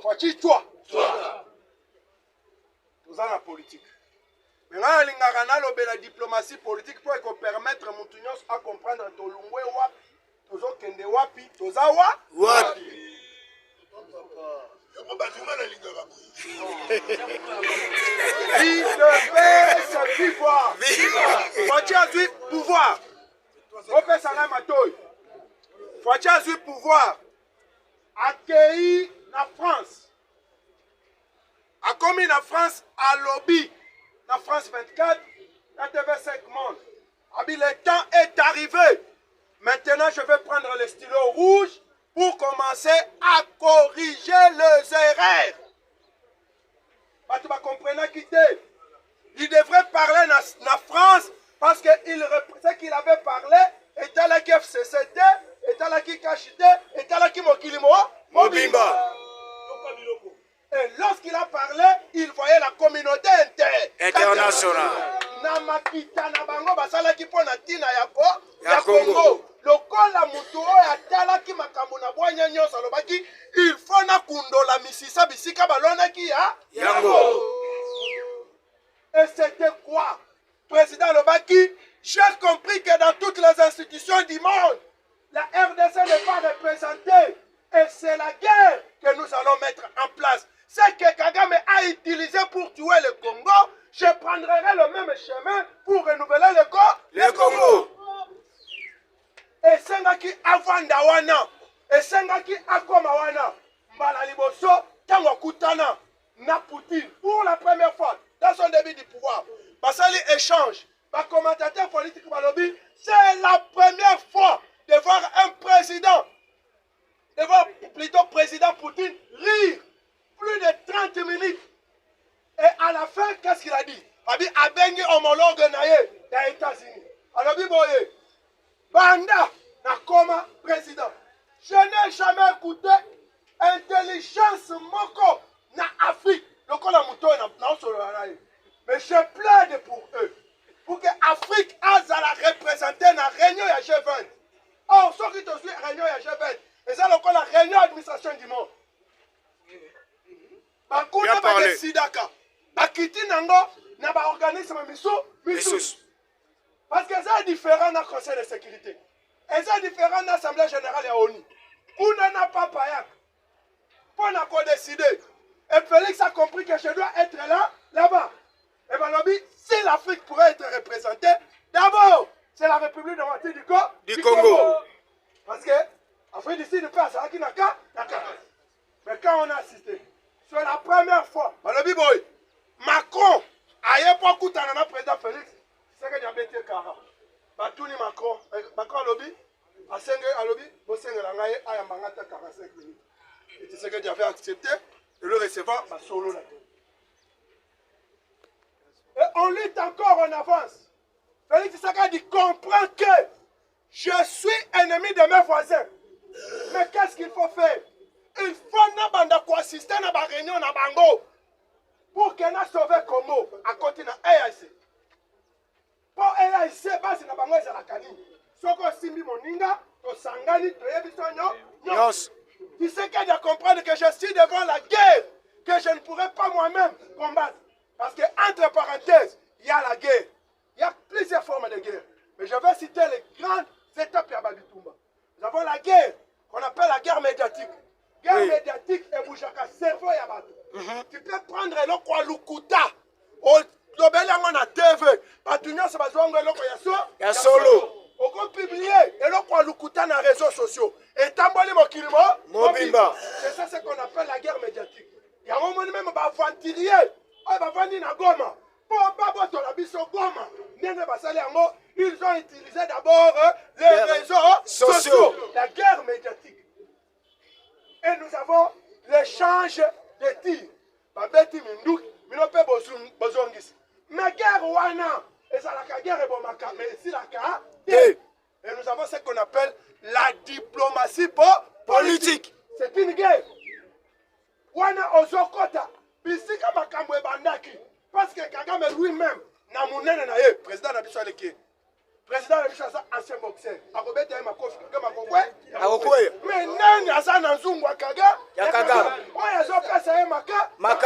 Fachi toi. Nous avons la politique. Maintenant, la diplomatie politique pour permettre à Moutunios à comprendre que Tolungwe wapi, Tozo Kende wapi, Tozawa wapi. Il devait se pouvoir. Fachi a eu pouvoir. Opé Sangai Matoy. Fachi a eu pouvoir. Accueilli la France. A commis la France à lobby. La France 24, la TV5 Monde. Le temps est arrivé. Maintenant, je vais prendre le stylo rouge pour commencer à corriger les erreurs. Tu vas comprendre qu'il devrait parler dans la France parce que ce qu'il avait parlé était là qui FCCT, était là qui Kachité, était là qui Mokilimo, Mobimba. Et lorsqu'il a parlé, il voyait la communauté internationale. Namakita Nabango basala ki pona tina ya Congo. Lokola mutu oya tala ki makambo na bwanya nyoso lobaki il faut na kundola misisa bisika balona ki ya yango. Et c'était quoi? Président Lobaki, j'ai compris que dans toutes les institutions du monde, la RDC n'est pas représentée. Et c'est la guerre que nous allons mettre en place. C'est que Kagame a utilisé pour tuer le Congo, je prendrai le même chemin pour renouveler le Congo. Et Sengaki Avandawana, et Sengaki Akomawana, Mbala Liboso, Tango Kutana, na Poutine, pour la première fois, dans son début du pouvoir. Basali échange, ma commentateur politique Malobi, c'est la première fois de voir un président, de voir plutôt président Poutine rire plus de 30 minutes. Et à la fin, qu'est-ce qu'il a dit? Il a bengi homologue des États-Unis. Alors, Biboye, Banda, Nakoma, président. Je n'ai jamais écouté intelligence moko na Afrique. Mais je plaide pour eux. Pour que l'Afrique ait la représenter dans la réunion de G20. Or, ceux qui sont la réunion de G20, et ça, c'est la réunion d'administration du monde. Bien parlé. Sidaka. Bakiti nango na ba organisme misus. Parce que c'est différent dans le Conseil de sécurité. Et c'est différent dans l'Assemblée générale à ONU. On n'a pas payak. Pour nous décider. Et Félix a compris que je dois être là-bas. Et bien, si l'Afrique pourrait être représentée, d'abord, c'est la République démocratique du Congo. Parce que l'Afrique d'ici ne peut pas ça qui n'a qu'à. Mais quand on a assisté, c'est la première fois, Macron, à l'époque où tu as un président Félix, c'est que j'ai été Kara. Batouni Macron, Macron lobby, à Senge à lobby, au Senge Langaye, à Yambangata 45 minutes. Et tu sais que j'avais accepté de le recevoir, ma solo là. Et on lutte encore en avance. Félix Tshisekedi comprend que je suis ennemi de mes voisins. Mais qu'est-ce qu'il faut faire? Il faut assister à la réunion à Bango pour qu'on ait sauvé Congo à côté de l'AIC. Pour l'AIC, basi na Bango ezala kani. Soko simbi moninga, to sangani, to yebisonyo. Tu sais qu'il doit comprendre que je suis devant la guerre, que je ne pourrais pas moi-même combattre. Parce que entre parenthèses, il y a la guerre. Il y a plusieurs formes de guerre. Mais je vais citer les grandes étapes de Babitumba. Nous avons la guerre qu'on appelle la guerre médiatique. Guerre médiatique et boujaka cerveau et abattu. Tu peux prendre le quoi lukuta. Le bel on a TV. Batunya se bazongo le ya solo. On peut publier et le quoi lukuta dans les réseaux sociaux. Et tamboli mokilimo mobimba. C'est ça ce qu'on appelle la guerre médiatique. Il y a un moment même bavantirier. On va vendre na Goma. Pour pas boire la biso Goma. Ils ont utilisé d'abord les réseaux sociaux. La guerre médiatique. Et nous avons l'échange de tirs. Babeti Mindouk, Minope Bozongis. Mais guerre Wana, et ça la guerre est bon, mais ici la guerre. Et nous avons ce qu'on appelle la diplomatie politique. C'est une guerre. Wana Ozokota, Bisika Makamwe Bandaki. Parce que Kagame lui-même, Namounene Naye, président Nabiso Aleki. Président Nabiso, ancien boxeur. Arobete Makofi, Makokwe. Mais Nani Asa Nanzungwa Kaga. Yakaga. Oya Zoka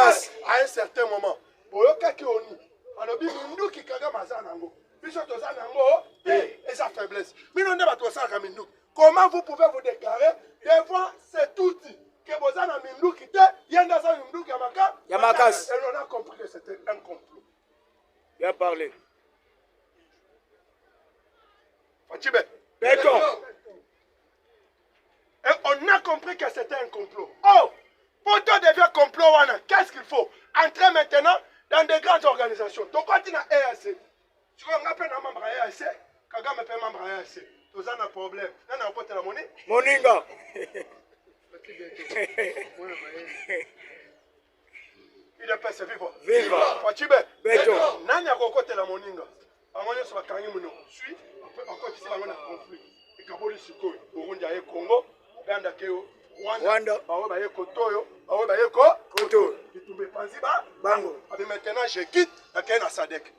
Makas. À un certain moment. Boyoka ki oni. Alors, Mindu qui kaga mazanango. Bisoto zanango, et sa faiblesse. Minonde bato sa kamindu. Comment vous pouvez vous déclarer devant cet outil que vous avez Mindu qui était, yenda sa Mindu qui a Makas. Et on a compris que c'était un complot. Bien parlé. Fatibé. D'accord. Et on a compris que c'était un complot. Oh, pour toi devient complot, qu'est-ce qu'il faut? Entrer maintenant dans des grandes organisations. Donc quand tu as EAC, tu vas appeler un membre à EAC, Kagame est membre à EAC. Tu as un problème. Tu as un côté la monnaie. Moninga. Il est passé vivre. Viva. Fatibé. Beto. Nani a côté la moninga. À mon sur la carrière, suis. Encore ici, on a conflit. Et Kaboli Siko, Burundi a Congo, Banda Keo, Rwanda, Aoba Yeko Toyo, Aoba Yeko, Koto. Kitumbe Panziba, Bango. Et maintenant, je quitte la Kena Sadek.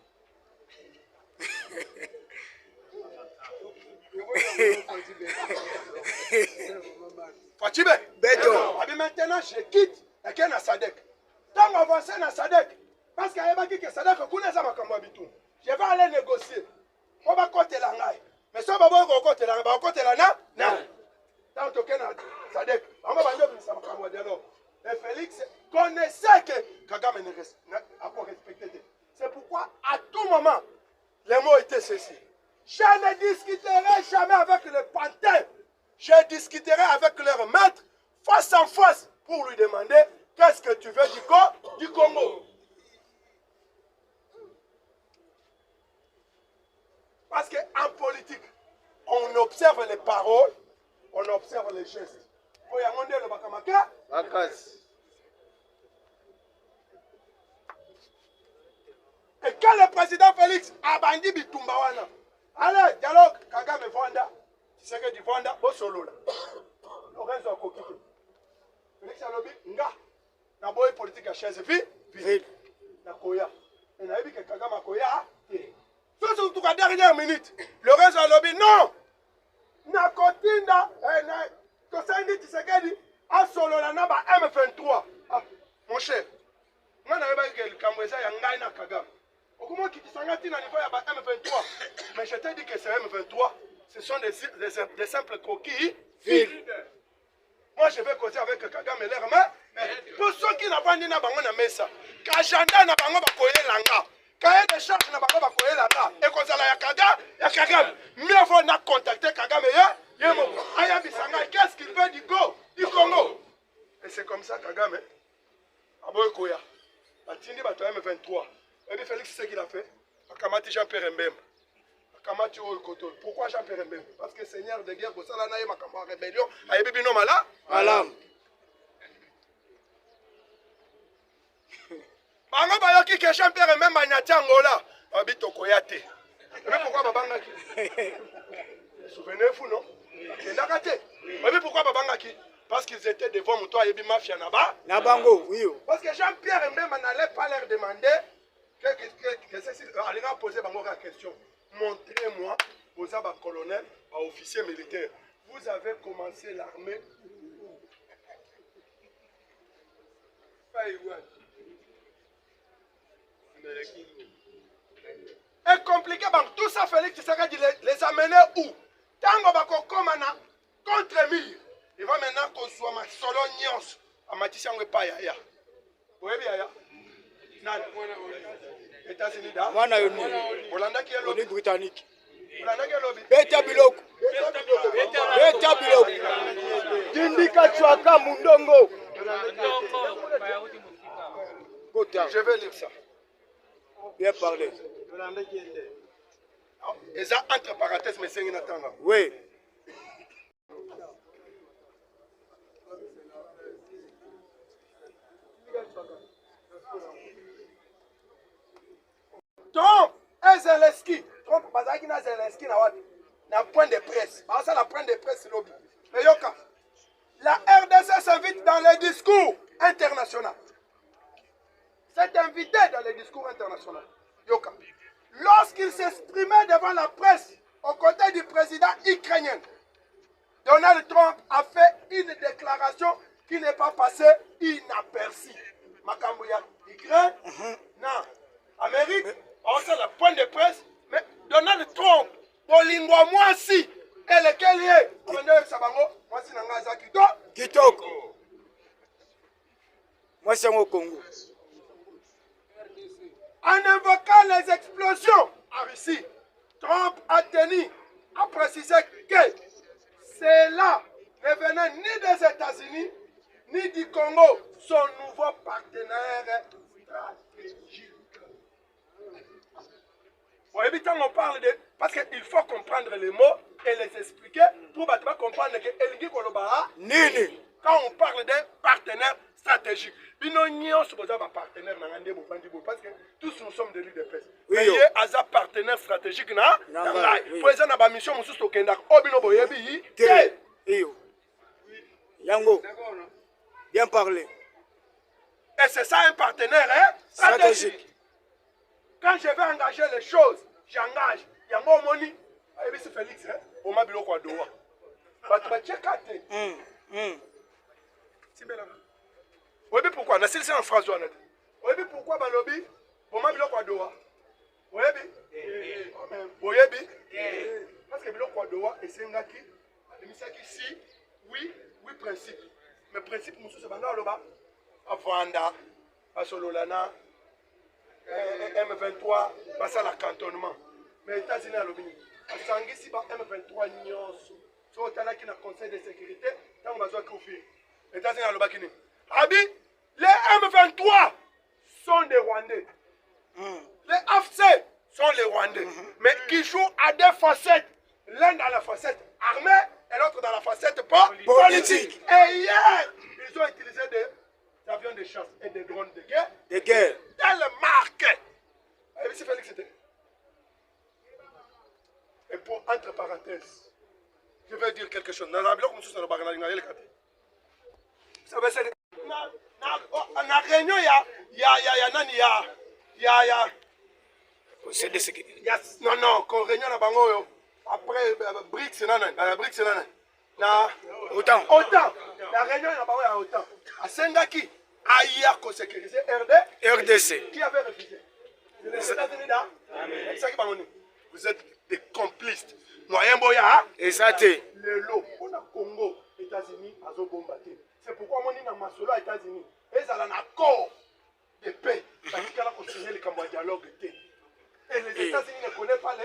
Fatibé. Beto. Et maintenant, je quitte la Kena Sadek. Tant avancé dans Sadek, parce qu'il y a que Sadek, je vais aller négocier. On va côté la ngaï. Mais ça va voir côté la ngaï, côté la na. Tant que Sadek, on va vendre ça ma dialogue. Et Félix connaissait que Kagame n'a pas respecté. C'est pourquoi à tout moment les mots étaient ceci. Je ne discuterai jamais avec les panthères. Je discuterai avec leur maître face en face pour lui demander qu'est-ce que tu veux du Congo. Parce qu'en politique, on observe les paroles, on observe les gestes. Et quand le président Félix a bandi Bitumbawana, allez, dialogue, Kagame Vanda, tu sais que du Vanda, au solo là. Lorenzo Kokiki. Félix a lobby, nga, na boy politique à chaise vide, na Koya. Et na ebi que Kagame a Koya, surtout à la dernière minute, Lorenzo a lobby, non! Na Kotinda, na Kosaindi Tshisekedi, a solo la naba M23. Ah, mon cher, moi n'avais pas que le Cambodgien a na Kagame. Au moment qui s'engage dans niveau M23, mais je t'ai dit que c'est M23, ce sont des simples coquilles vides. Moi je vais causer avec Kagame et leur main, mais pour ceux qui n'ont pas dit na bango na mesa, Kajanda na bango bakoye langa. Cahier de charge na bango bakoye langa. Et quand ça ya Kagame, mieux vaut na contacter Kagame Aya Bisanga, qu'est-ce qu'il veut du Congo? Et c'est comme ça Kagame, Aboy Koya, Atindi Bato M23. Et puis Félix, c'est ce qu'il a fait. Akamati Jean-Pierre Mbem. Akamati Oikoto. Pourquoi Jean-Pierre Mbem? Parce que Seigneur de guerre, Bosala Naï Makamba Rébellion, Aïe Bino Mala. Malam. Bango Bayoki que Jean-Pierre Mbem Banyati Angola. Abito Koyate. Et puis pourquoi Babangaki? Souvenez-vous, non? Kendakate. Et puis pourquoi Babangaki? Parce qu'ils étaient devant Moutoua Yebi Mafia Naba. Nabango, oui. Parce que Jean-Pierre Mbem n'allait pas leur demander. Allez poser la question. Montrez-moi, vous avez un colonel, un officier militaire. Vous avez commencé l'armée. Et compliqué, tout ça, Félix Tshisekedi les amener où? Tango bako komana contre mur. Il va maintenant qu'on soit ma solo nyons. A matissant le paya. Vous voyez bien, États-Unis da. Mwana yoni. Holanda qui est lobby. Britannique. Holanda qui est lobby. Beta biloko. Beta biloko. Dindika chwaka mundongo. Je vais lire ça. Bien parlé. Et ça entre parenthèses, mais c'est une attente. Oui. Trump et Zelensky. Trump, Bazaki na Zelensky na point de presse. Ça, la point de presse, lobby. Mais Yoka, la RDC s'invite dans les discours internationaux. C'est invité dans les discours internationaux. Yoka. Lorsqu'il s'exprimait devant la presse aux côtés du président ukrainien, Donald Trump a fait une déclaration qui n'est pas passée inaperçue. makambo ya Ukraine, na Amérique, on sait la point de presse, mais Donald Trump, Bolingwa Mwasi, et lequel est, Mwasi Nangaza Kitoko. Moi, c'est au Congo. En invoquant les explosions en Russie, Trump a tenu à préciser que cela ne venait ni des États-Unis, ni du Congo, son nouveau partenaire stratégique. Bon, et puis quand on parle de... Parce qu'il faut comprendre les mots et les expliquer pour comprendre que Elingi Kolobara, quand on parle d'un partenaire stratégique, parce que tous nous sommes des leaders de paix. Mais il y a un partenaire stratégique. Pour exemple, la mission, nous sommes au Kenya. Yango, bien parlé. Et c'est ça un partenaire stratégique. Quand je vais engager les choses, j'engage. Yango Moni, c'est Félix, au Mabilo Kwadoua. Oui, mais pourquoi? C'est en phrase. Oui, mais pourquoi Balobi? Au Mabilo Kwadoua. Oui, parce que Bilo Kwadoua et Sengaki, si, oui, principe. Mais principe, nous sommes là, à Vanda, à Sololana, M23, à la cantonnement. Mais les États-Unis à l'Obini. À Sangisi, M23, Nyonso. Si on est là qui a un conseil de sécurité, tant qu'on va se confier. Les États-Unis à l'Obini. Abi, les M23 sont des Rwandais. Les AFC sont les Rwandais. Mais qui jouent à deux facettes. L'un dans la facette armée et l'autre dans la facette politique. Et hier, ils ont utilisé des avions de chasse et des drones de guerre. Telle marque. Et c'est Félix, c'était. Et pour entre parenthèses, je vais dire quelque chose. Dans la bloc, nous sommes dans la réunion, il y a non, quand réunion à Bango, après BRICS, autant. La réunion à Bango, autant. À Sengaki, aïe, qu'on sécurisait RDC. Qui avait refusé? Les États-Unis là. Vous êtes des complices. Moyen boya. Exacté. Le lot. On a Congo, États-Unis, à Zobombaté. C'est pourquoi on est dans Masolo, États-Unis. Et ils ont un accord de paix. Parce qu'il a continué le Cambodge dialogue. Et les États-Unis ne connaissent pas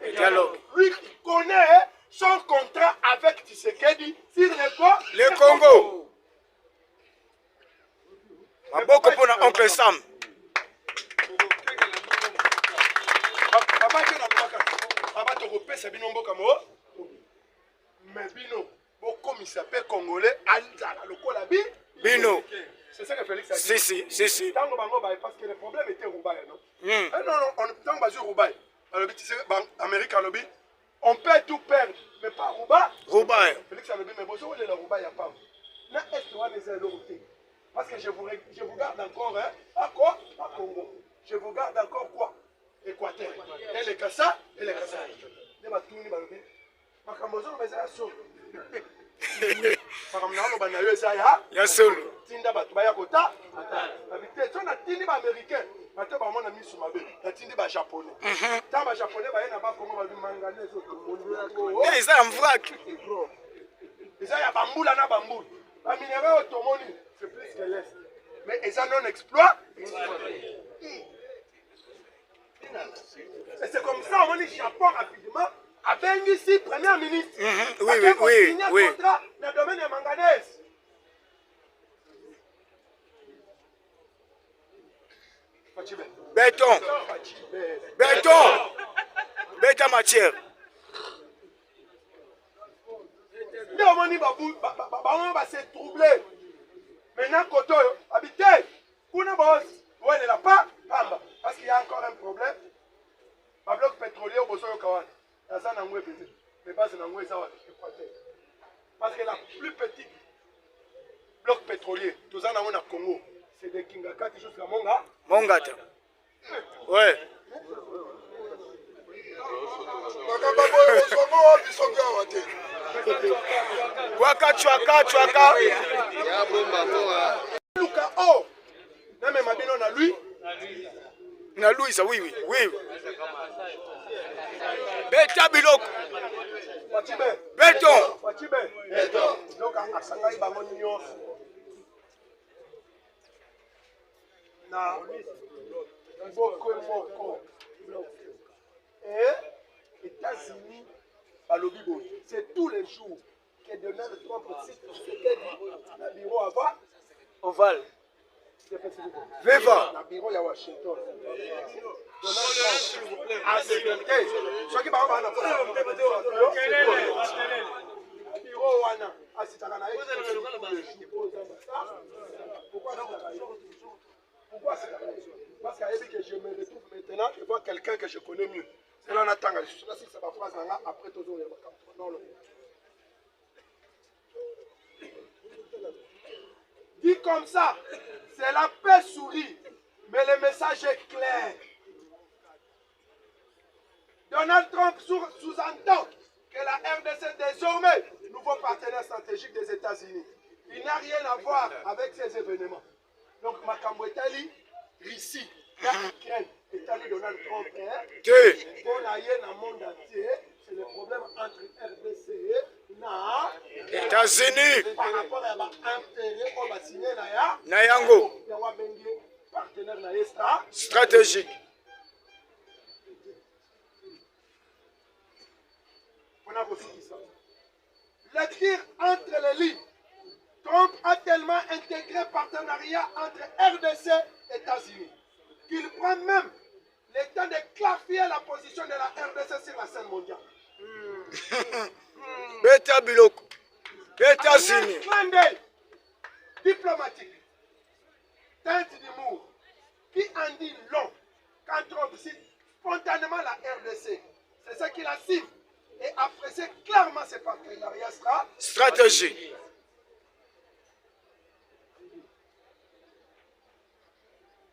les dialogues. Lui, il connaît son contrat avec Tshisekedi sur le Congo. Beaucoup pour notre oncle Sam. Papa Togopé, c'est Bino Mbokamo. Mais Bino, comme il s'appelle Congolais, Alzala, le Kolabi. Bino. C'est ça que Félix a dit. Si. Parce que le problème était Roubaï, non? Non, on est dans le Roubaï. Amérique, on peut tout perdre, mais pas Roubaï. Félix a dit, mais bon, où est le Roubaï, il n'y a pas. Parce que je vous garde encore, à quoi? À Congo. Je vous garde encore quoi? Équateur. Et les Kassa, et les Kassa. Les Batouni, Balobi. Makamozo, mais c'est la seule. Makamnano, Banayo, Zaya. Yasol. Tinda Batubaya Kota. Habité, tu as Tindi américain. Maintenant, on a mis sur ma bête. Tu as Tindi japonais. Tant les japonais, il y a pas comment on va manganer. Et ça, on voit. Et ça, il y a bambou là, bambou. La minerai automobile, c'est plus que l'Est. Mais ils en non exploit. Et c'est comme ça, on dit Japon rapidement. Avec ici, Premier ministre. Oui. Un contrat dans le domaine de manganèse. Béton. Béton matière. On va se troubler. Maintenant, Koto, habité. Pour nous, ouais, il n'a pas. Parce qu'il y a encore un problème. Le bloc pétrolier au Bosso Kawan. Mais pas parce que la plus petite bloc pétrolier, tout ça dans le Congo, c'est des Kingaka qui jouent sur Mongata. Ouais. Luka, oh, na Louis, oui, oui, oui. Beta biloko. Béton. Donc, à Sangaï, na moko moko et États-Unis balobi boy c'est tous les jours que Donald Trump cite le bureau avant Oval. Viva. Le bureau à Washington. Donald Trump a accepté ce qui va na bureau wana asitaka na pourquoi c'est parce que je me retrouve maintenant et vois quelqu'un que je connais mieux. C'est là on attend. Je suis là si c'est ma phrase après tout le monde. Dit comme ça, c'est la paix sourit, mais le message est clair. Donald Trump sous-entend que la RDC est désormais nouveau partenaire stratégique des États-Unis. Il n'a rien à voir avec ces événements. Donc, Makambo Etali, Russie, Ukraine, Etali Donald Trump, on a dans le monde entier, c'est le problème entre RDC et États-Unis. Par rapport à l'intérêt, on va signer Nayango. Partenaire stratégique. On a reçu ça. Le tir entre les lits. Trump a tellement intégré partenariat entre RDC et États-Unis qu'il prend même le temps de clarifier la position de la RDC sur la scène mondiale. Beta biloko. États-Unis. Diplomatique. Teinte d'humour. Qui en dit long quand Trump cite spontanément la RDC. C'est ce qu'il assume et apprécie clairement ses partenariats stratégiques.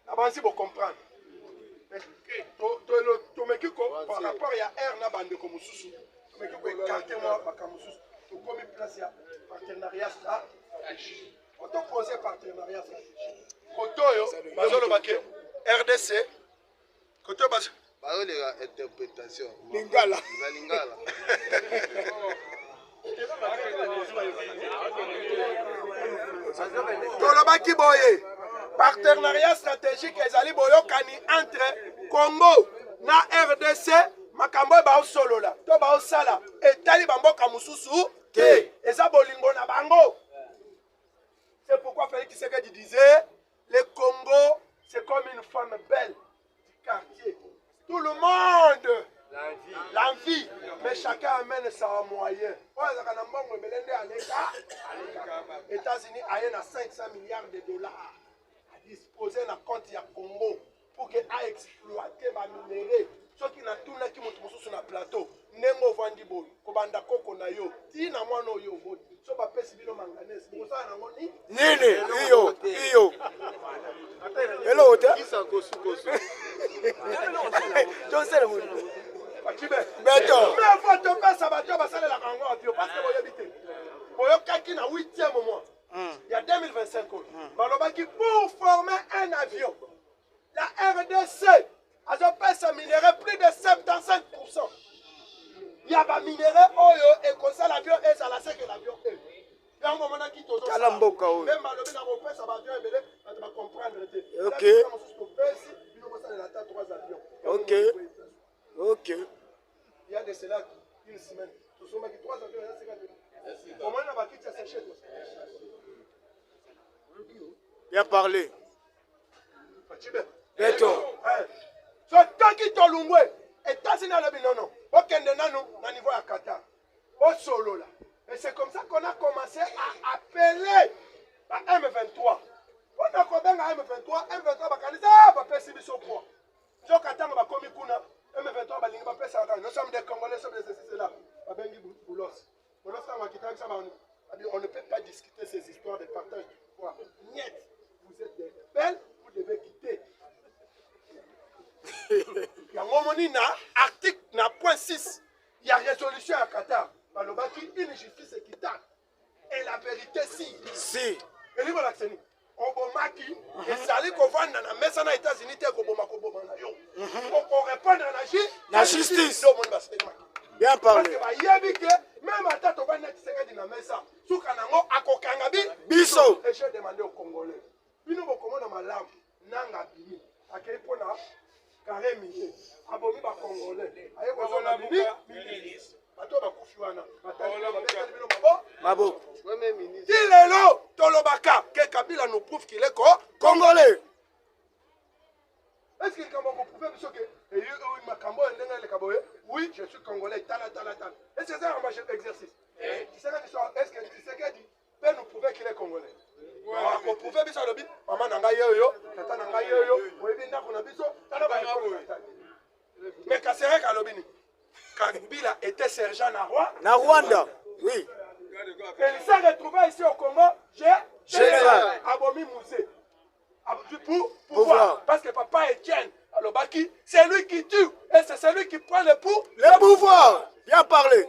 Avancez pour comprendre. Par rapport à R na bande comme Soussou, mais que vous écartez moi comme Soussou, vous commis place à partenariat stratégique. On a posé partenariat stratégique. Kotoyo, bazolo baké, RDC, Kotoyo bazolo. Bazolo interprétation. Lingala. Lingala. Tolobaki boye. Partenariat stratégique ezali boyokani entre Congo na RDC makambo ba solo la to ba sala etali bamboka mususu te eza bolingo na bango. C'est pourquoi Félix Tshisekedi disait le Congo c'est comme une femme belle du quartier. Tout le monde l'envie, mais chacun amène sa moyen. États-Unis a 500 milliards de dollars disposer dans le compte ya Congo pour que a exploiter ba minéraux ceux qui na tout qui monte sur le plateau nengo vandi boy ko banda koko na yo ti na mwana yo boy so ba pesi bino manganese ko sa na ngoni nini iyo hello ota Kisa kosu kosu Joseph Bakibe Beto mais faut te passer ba to ba sala la kango apio parce que boyo bité boyo kaki na 8e mois. Il y a 2025 qui pour former un avion, la RDC a fait un minerai plus de 75%. Il y a un minerai et comme ça l'avion est, ça la sait que l'avion est. Il y a un moment qui te donne même malheureusement on fait ça avion et tu vas comprendre. Ok. Ok. Ok. Il y a de cela une semaine. Tu sommes qui 3 avions. Comment on va quitter ces choses? Bien parlé. Beto. So tant qu'il te l'ungwe, États-Unis à non. Aucun de nous, à niveau à Qatar. Au solo là. Et c'est comme ça qu'on a commencé à appeler la M23. On a combien à M23? M23 va candidat, va faire si biso quoi. So Qatar va commis kuna. M23 va linga va faire ça. Nous sommes des Congolais, nous sommes des ceci là. Va bengi boulos. Boulos ça va quitter ça. On ne peut pas discuter ces histoires de partage du pouvoir. Niet. Vous êtes des belles, vous devez quitter. Il y a un moment donné, article point 6, il y a résolution à Qatar. Une justice équitable. Et la vérité, si. Si. Et lui, voilà, c'est nous. On va marquer lobi ezali kovanda na mesa na États-Unis te koboma na yo ko répondre na justice do mon baselema bien parce parlé que bayebi ke même ata to bana Tshisekedi na mesa suka nango akokanga biso et j'ai demandé aux Congolais bino bokomona malamu nanga bimi akei pona carré mité abomi ba Congolais aye ko zona bimi bato bakufi wana maboko Dilelo Tolobaka, que Kabila nous prouve qu'il est congolais. Est-ce qu'il peut oui, je suis congolais, est-ce que c'est un exercice? Est-ce que Tshisekedi peut nous prouver qu'il est congolais? On prouve que c'est maman nanga yo, tata nanga yo, mais Kasserek Alobini, Kabila était sergent na Rwanda, oui. Il s'est retrouvé ici au Congo, général Abomi Moussé. Pour pouvoir. Parce que papa Etienne Alobaki, c'est lui qui tue et c'est celui qui prend le pouvoir. Bien parlé.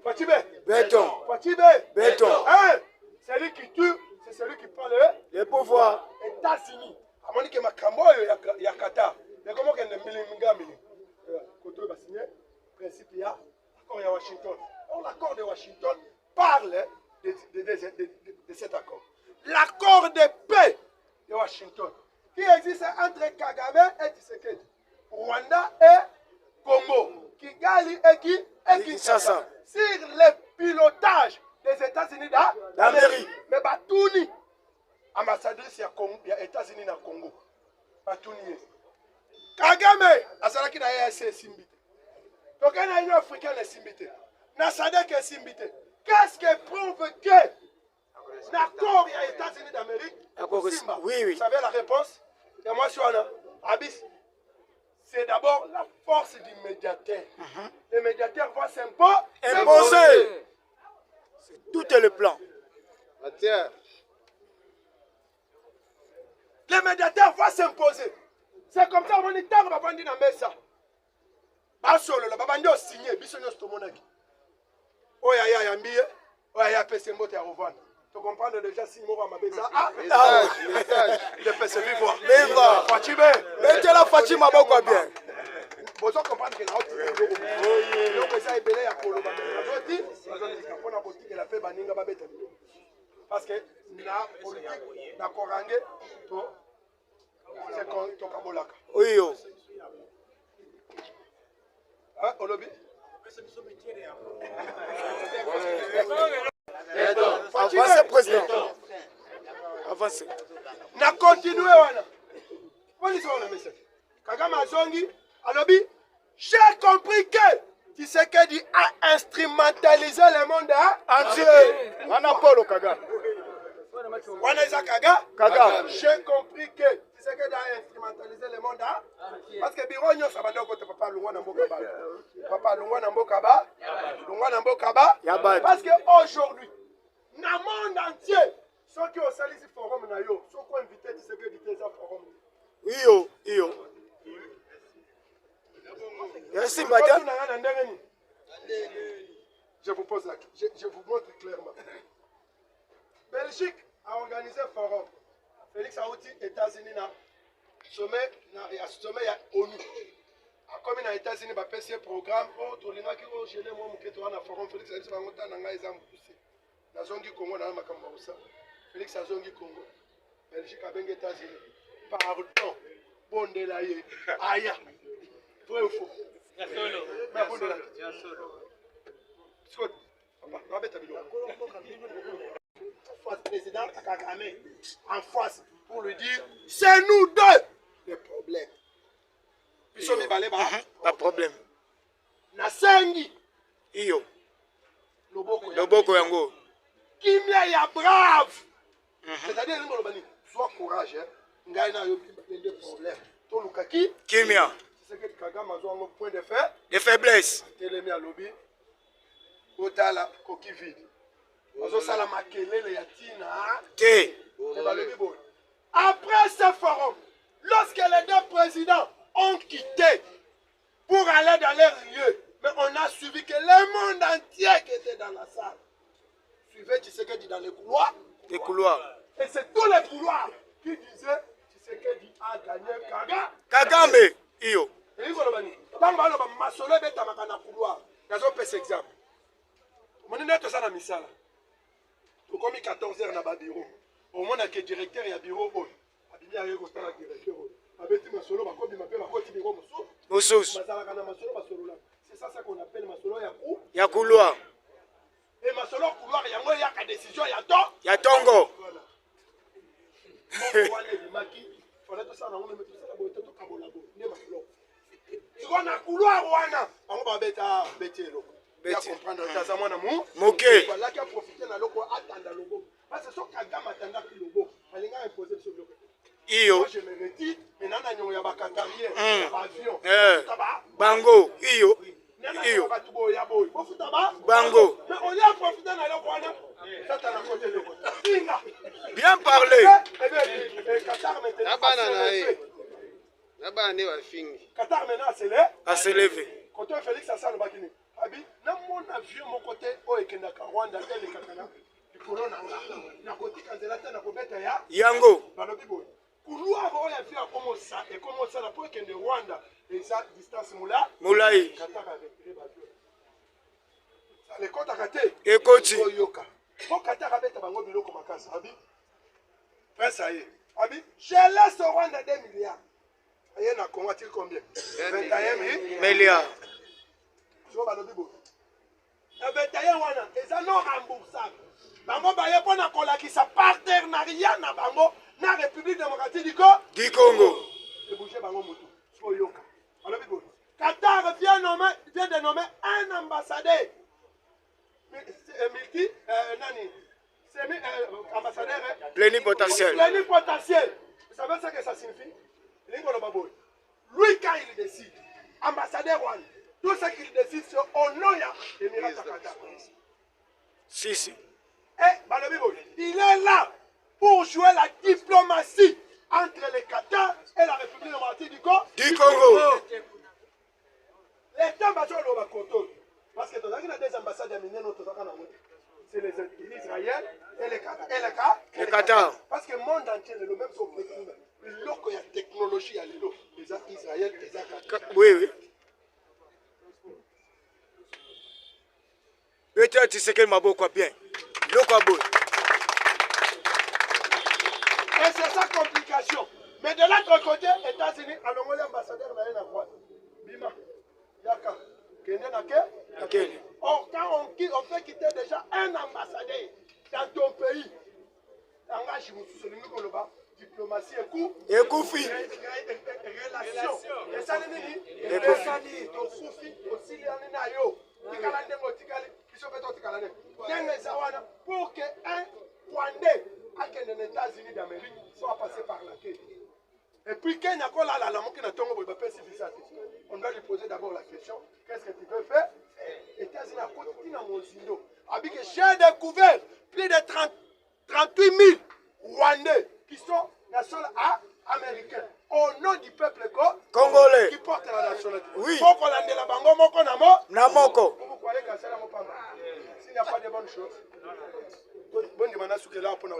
Fatibé. Béton. Fatibé. Béton. Hein? Celui qui tue, c'est celui qui prend le pouvoir. États-Unis. À mon que ma cambo Yakata. Mais comment qu'elle ne m'illumingamini? Quand on va signer, principe il y a l'accord de Washington. Or, l'accord de Washington parle de cet accord. L'accord de paix de Washington qui existe entre Kagame et Tshisekedi, Rwanda et Congo, Kigali et Kinshasa, sur le pilotage des États-Unis d'Amérique. Mais Batouni, ambassadrice des États-Unis dans le Congo, Batouni. Kagame, Azalaki na EAC Simbite. Donc, il y a une africaine Simbite. Nasadek est Simbite. Qu'est-ce qui prouve que l'accord des États-Unis d'Amérique, oui. Vous savez la réponse? Et moi, je suis en Abyss. C'est d'abord la force du médiateur. Le médiateur va s'imposer. Tout est le plan. Le médiateur va s'imposer. C'est comme ça qu'on dit tant que Babandi n'a pas ça. Basolo, le Babandi a signé, Bissonio Stomonaki. Oya ya yambiye, oya ya pese mbote ya revendre. Tu comprends déjà si moi ma besa le pese vivre. Vivre. Fatibé. Mettez la Fatima beaucoup bien. Vous comprenez que la haute le pesa est belé ya koloba. Azoti, pour na politique la fait baninga babeta. Parce que la politique na korange to c'est quand to kabolaka. Oui yo. Hein, Olobi? Avancez, président. Avancez. Na continuer wana. Police wana message. Kagame azongi, alobi, j'ai compris que Tshisekedi a instrumentalisé le monde entier. Wana Polo Kagame. Wana isa Kagame. J'ai compris que Tshisekedi a instrumentalisé le monde parce que bironyo ça va donc papa lungwa na mboka ba. Papa lungwa na mboka ba. Lungwa na mboka ba. Parce que aujourd'hui dans le monde entier, ceux qui ont sali ce forum na yo, ceux qui ont invité Tshisekedi dans ce forum. Iyo. Merci madame. Je vous pose la question, je vous montre clairement. Belgique a organisé un forum. Félix Aouti, États-Unis, sommet à ONU. Comme aux États-Unis, il y a un programme pour les gens qui ont gêné le forum. Félix Aouti a été poussé. Dans le Congo, dans le Félix Azongi Congo. Belgique a été États-Unis. Pardon. Bon délaïe. Aïe. Vrai ou faux? Président Kagame en face pour lui dire c'est nous deux le problème. Pas de problème. Nasengi Iyo. Loboko yango. Kimia ya brave. C'est-à-dire sois courage. Ngai na yo des problèmes. To lukaki Kimia. C'est que Kagame a un point de fait. De faiblesse. Telemi à lobby. Otala coquille vide. Ozosala makelele ya tina. Après ce forum, lorsque les deux présidents ont quitté pour aller dans leur lieu, mais on a suivi que le monde entier qui était dans la salle suivait Tshisekedi dans les couloirs. Les couloirs. Et c'est tous les couloirs qui disaient Tshisekedi a gagné Kaga. Kagame. Iyo. Et il faut le bannir. Tant que le masolo est dans le couloir. Dans un peu cet exemple. Mon est tout ça dans Misala. Tout comme 14 heures dans le bureau. Au moins, il y a directeur et un bureau. Il y a un directeur. Avec masolo, il y a un bureau. Moussous. C'est ça qu'on appelle masolo yakou. Ya couloir. Et masolo couloir, il y a une décision, il y a tort. Ya tongo. On a couloir wana on va beta betelo ya comprendre taza mwana mu Moke. voilà qui a profité na loko atanda logo parce que so kagama atanda ki logo alinga imposer sur logo Iyo. moi je me retire mais nana nyo ya bakatarien avion Bango. Iyo. iyo batubo ya boy faut futa ba Bango. mais on y a profité na loko wana ça t'a na côté loko inga Bien parlé. et bien Qatar maintenant Là-bas, on est à Fingi. Qatar maintenant À se lever. quand on Félix Assane Bakini abi na mon avion mon côté o ekenda ka Rwanda tele katana du corona na côté kanzela tena ko beta ya Yango. balobi boy couloir o ya via comme ça la pour ekende Rwanda eza distance mula Moulai. Qatar avec les bateaux ça les compte à kate Ekoti. yoka pour Qatar abeta bango biloko makasa abi prince aye abi je laisse au Rwanda 2 milliards. Il y a combien 21 Milliards. Je vois le bibo. 21 wana, ils non remboursable. Bango baye pona kola qui sa partenariat na bango na République démocratique du Congo. Et bouger bango mutu. So yoka. Alors bibo. Qatar vient de nommer un ambassadeur. Milki nani? C'est ambassadeur Plénipotentiel. Plénipotentiel. Vous savez ce que ça signifie? Lui, quand il décide, ambassadeur One, tout ce qu'il décide, c'est au nom de l'Émirat Qatar. Si, si. Et il est là pour jouer la diplomatie entre le Qatar et la République démocratique du Congo. L'État va jouer le contrôle. Parce que il y a des ambassades à Miné, c'est l'Israël et le Qatar. Parce que le monde entier est le même sauf le Congo. Il y a technologie à l'élo. Israël, oui, oui. Peut-être tu sais qu'elle m'a beaucoup bien. Et c'est sa complication. Mais de l'autre côté, États-Unis, allons l'ambassadeur n'a rien à voir. Bima, Yaka, Kenya, or, quand on fait quitter déjà un ambassadeur dans ton pays, engagez-vous sur le niveau global. Diplomatie et coup. Et Koufi. Relation. Et ça, et Koufi. Koufi aussi, il y en a yo. Pour qu'un Rwandais avec les États-Unis d'Amérique soit passé par la quai. Et puis, on doit lui poser d'abord la question, qu'est-ce que tu veux faire? États-Unis à côté de j'ai découvert plus de 38 000 Rwandais qui sont nationaux américains au nom du peuple congolais qui porte la nationalité. Oui. Vous croyez que c'est la mopamba? S'il n'y a pas de bonnes choses, bonne demande à ce que là pour nous.